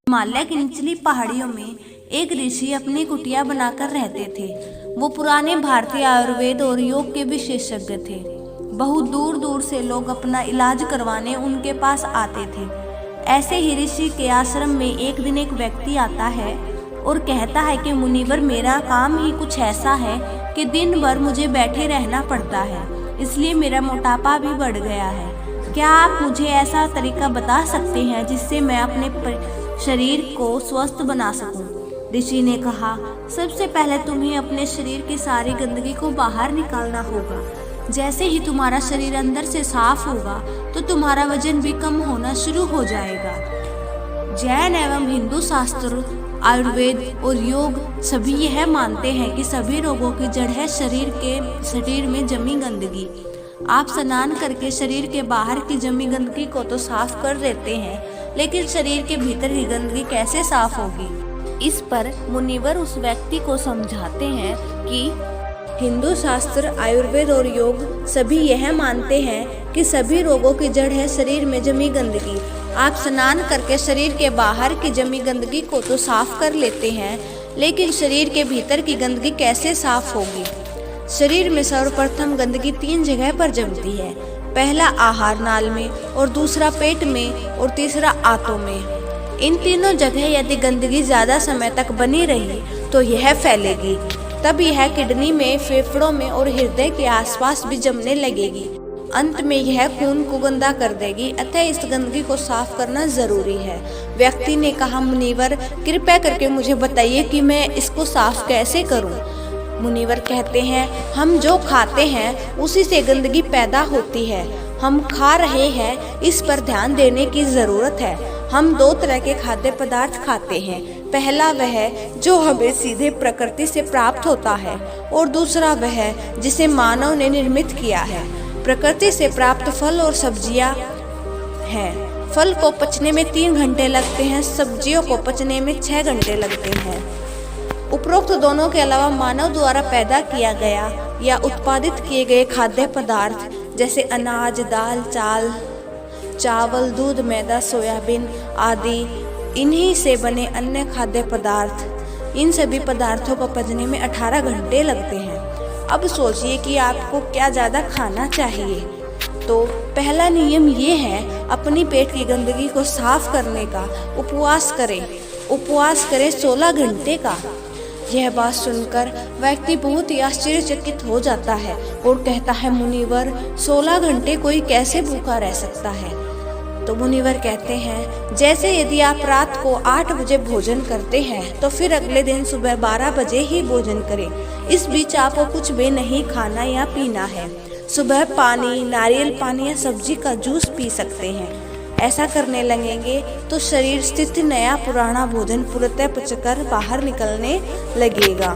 हिमालय की निचली पहाड़ियों में एक ऋषि अपनी कुटिया बनाकर रहते थे। वो पुराने भारतीय आयुर्वेद और योग के विशेषज्ञ थे। बहुत दूर दूर से लोग अपना इलाज करवाने उनके पास आते थे। ऐसे ही ऋषि के आश्रम में एक दिन एक व्यक्ति आता है और कहता है कि मुनिवर, मेरा काम ही कुछ ऐसा है कि दिन भर मुझे बैठे रहना पड़ता है, इसलिए मेरा मोटापा भी बढ़ गया है। क्या आप मुझे ऐसा तरीका बता सकते हैं जिससे मैं अपने शरीर को स्वस्थ बना सकूं? ऋषि ने कहा, सबसे पहले तुम्हें अपने शरीर की सारी गंदगी को बाहर निकालना होगा। जैसे ही तुम्हारा शरीर अंदर से साफ होगा तो तुम्हारा वजन भी कम होना शुरू हो जाएगा। जैन एवं हिंदू शास्त्र, आयुर्वेद और योग सभी यह मानते हैं कि सभी रोगों की जड़ है शरीर में जमी गंदगी। आप स्नान करके शरीर के बाहर की जमी गंदगी को तो साफ कर देते हैं, लेकिन शरीर के भीतर की गंदगी कैसे साफ होगी? इस पर मुनिवर उस व्यक्ति को समझाते हैं कि हिंदू शास्त्र, आयुर्वेद और योग सभी यह मानते हैं कि सभी रोगों की जड़ है शरीर में जमी गंदगी। आप स्नान करके शरीर के बाहर की जमी गंदगी को तो साफ कर लेते हैं, लेकिन शरीर के भीतर की गंदगी कैसे साफ होगी? शरीर में सर्वप्रथम गंदगी 3 जगह पर जमती है। पहला आहार नाल में, और दूसरा पेट में, और तीसरा आंतों में। इन तीनों जगह यदि गंदगी ज्यादा समय तक बनी रही तो यह फैलेगी। तब यह किडनी में, फेफड़ों में और हृदय के आसपास भी जमने लगेगी। अंत में यह खून को गंदा कर देगी। अतः इस गंदगी को साफ करना जरूरी है। व्यक्ति ने कहा, मुनिवर, कृपया करके मुझे बताइए कि मैं इसको साफ कैसे करूं? मुनिवर कहते हैं, हम जो खाते हैं उसी से गंदगी पैदा होती है। हम खा रहे हैं, इस पर ध्यान देने की जरूरत है। हम 2 तरह के खाद्य पदार्थ खाते हैं। पहला वह जो हमें सीधे प्रकृति से प्राप्त होता है, और दूसरा वह जिसे मानव ने निर्मित किया है। प्रकृति से प्राप्त फल और सब्जियां हैं। फल को पचने में 3 घंटे लगते हैं, सब्जियों को पचने में 6 घंटे लगते हैं। उपरोक्त दोनों के अलावा मानव द्वारा पैदा किया गया या उत्पादित किए गए खाद्य पदार्थ जैसे अनाज, दाल, चावल, दूध, मैदा, सोयाबीन आदि, इन्हीं से बने अन्य खाद्य पदार्थ, इन सभी पदार्थों को पचने में 18 घंटे लगते हैं। अब सोचिए कि आपको क्या ज़्यादा खाना चाहिए। तो पहला नियम ये है, अपनी पेट की गंदगी को साफ करने का उपवास करें 16 घंटे का। यह बात सुनकर व्यक्ति बहुत ही आश्चर्यचकित हो जाता है और कहता है, मुनिवर, 16 घंटे कोई कैसे भूखा रह सकता है? तो मुनिवर कहते हैं, जैसे यदि आप रात को 8 बजे भोजन करते हैं तो फिर अगले दिन सुबह 12 बजे ही भोजन करें। इस बीच आपको कुछ भी नहीं खाना या पीना है। सुबह पानी, नारियल पानी या सब्जी का जूस पी सकते हैं। ऐसा करने लगेंगे तो शरीर स्थित नया पुराना भोजन पूर्णतः पचकर बाहर निकलने लगेगा।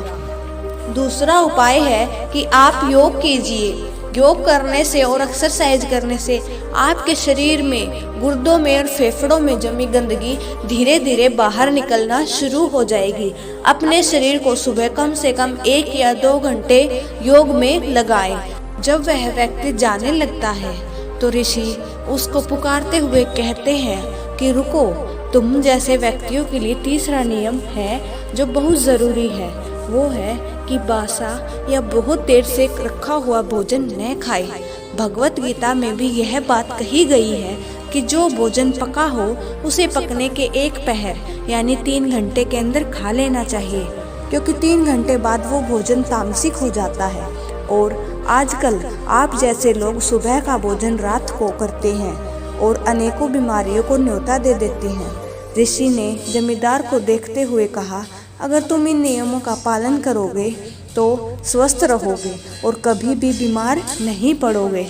दूसरा उपाय है कि आप योग कीजिए। योग करने से और एक्सरसाइज करने से आपके शरीर में, गुर्दों में और फेफड़ों में जमी गंदगी धीरे धीरे बाहर निकलना शुरू हो जाएगी। अपने शरीर को सुबह कम से कम 1 या 2 घंटे योग में लगाएं। जब वह व्यक्ति जाने लगता है तो ऋषि उसको पुकारते हुए कहते हैं कि रुको, तुम जैसे व्यक्तियों के लिए तीसरा नियम है जो बहुत ज़रूरी है। वो है कि बासा या बहुत देर से रखा हुआ भोजन न खाए। भगवत गीता में भी यह बात कही गई है कि जो भोजन पका हो उसे पकने के 1 पहर यानी 3 घंटे के अंदर खा लेना चाहिए, क्योंकि 3 घंटे बाद वो भोजन तामसिक हो जाता है। और आजकल आप जैसे लोग सुबह का भोजन रात को करते हैं और अनेकों बीमारियों को न्योता दे देते हैं। ऋषि ने जमींदार को देखते हुए कहा, अगर तुम इन नियमों का पालन करोगे तो स्वस्थ रहोगे और कभी भी बीमार नहीं पड़ोगे।